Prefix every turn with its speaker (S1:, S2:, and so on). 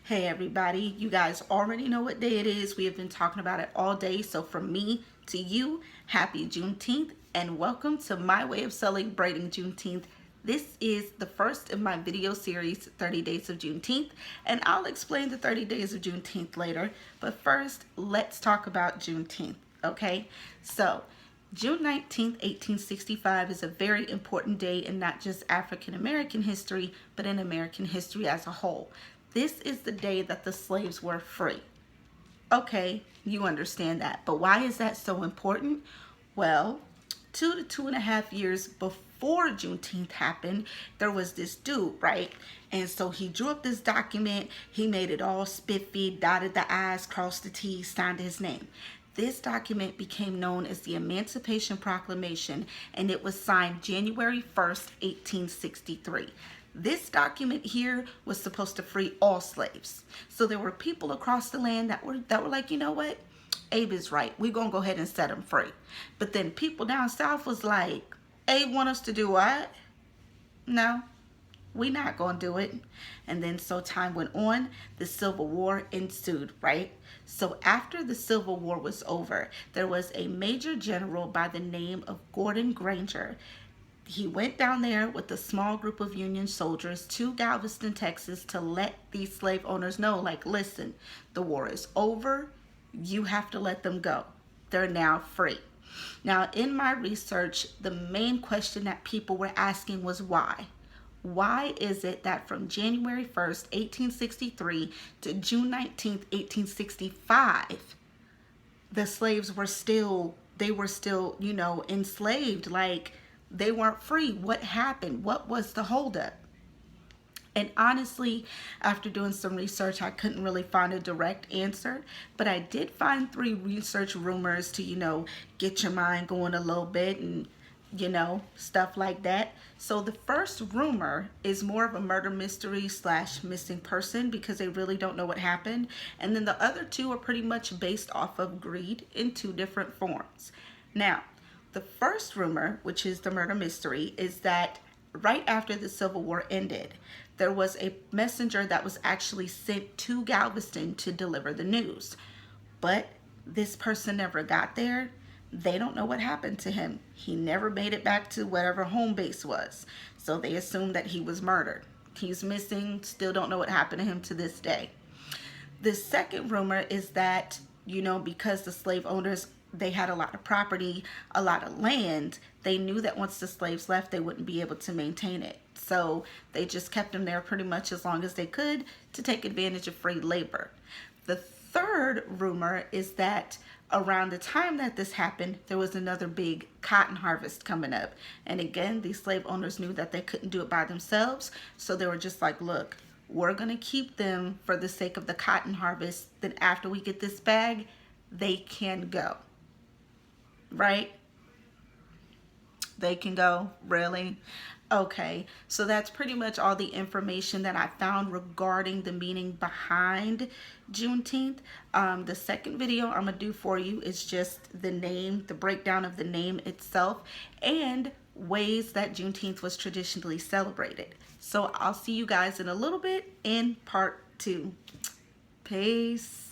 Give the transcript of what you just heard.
S1: Hey everybody, you guys already know what day it is. We have been talking about it all day. So from me to you, happy Juneteenth and welcome to my way of celebrating Juneteenth. This is the first of my video series, 30 Days of Juneteenth, and I'll explain the 30 Days of Juneteenth later. But first, let's talk about Juneteenth, okay? So, June 19th, 1865 is a very important day in not just African American history, but in American history as a whole. This is the day that the slaves were free. Okay, you understand that. But why is that so important? Well, 2 to 2.5 years before Juneteenth happened, there was this dude, right? And so he drew up this document. He made it all spiffy, dotted the I's, crossed the T's, signed his name. This document became known as the Emancipation Proclamation, and it was signed January 1st, 1863. This document here was supposed to free all slaves. So there were people across the land that were like, you know what? Abe is right. We're going to go ahead and set them free. But then people down south was like, Abe want us to do what? No, we're not going to do it. And then so time went on, the Civil War ensued, right? So after the Civil War was over, there was a major general by the name of Gordon Granger. He went down there with a small group of Union soldiers to Galveston, Texas to let these slave owners know, like, listen, the war is over. You have to let them go. They're now free. Now, in my research, the main question that people were asking was why? Why is it that from January 1st, 1863 to June 19th, 1865, the slaves were still, enslaved, like, they weren't free? What happened? What was the holdup? And honestly, after doing some research, I couldn't really find a direct answer, but I did find 3 research rumors to, get your mind going a little bit and, stuff like that. So the first rumor is more of a murder mystery / missing person because they really don't know what happened. And then the other 2 are pretty much based off of greed in 2 different forms. Now, the first rumor, which is the murder mystery, is that right after the Civil War ended, there was a messenger that was actually sent to Galveston to deliver the news. But this person never got there. They don't know what happened to him. He never made it back to whatever home base was. So they assumed that he was murdered. He's missing, still don't know what happened to him to this day. The second rumor is that, because the slave owners, they had a lot of property, a lot of land, they knew that once the slaves left, they wouldn't be able to maintain it. So they just kept them there pretty much as long as they could to take advantage of free labor. The third rumor is that around the time that this happened, there was another big cotton harvest coming up. And again, these slave owners knew that they couldn't do it by themselves. So they were just like, look, we're going to keep them for the sake of the cotton harvest. Then after we get this bag, they can go. Right? They can go? Really? Okay, so that's pretty much all the information that I found regarding the meaning behind Juneteenth. The second video I'm going to do for you is just the name, the breakdown of the name itself, and ways that Juneteenth was traditionally celebrated. So I'll see you guys in a little bit in part 2. Peace.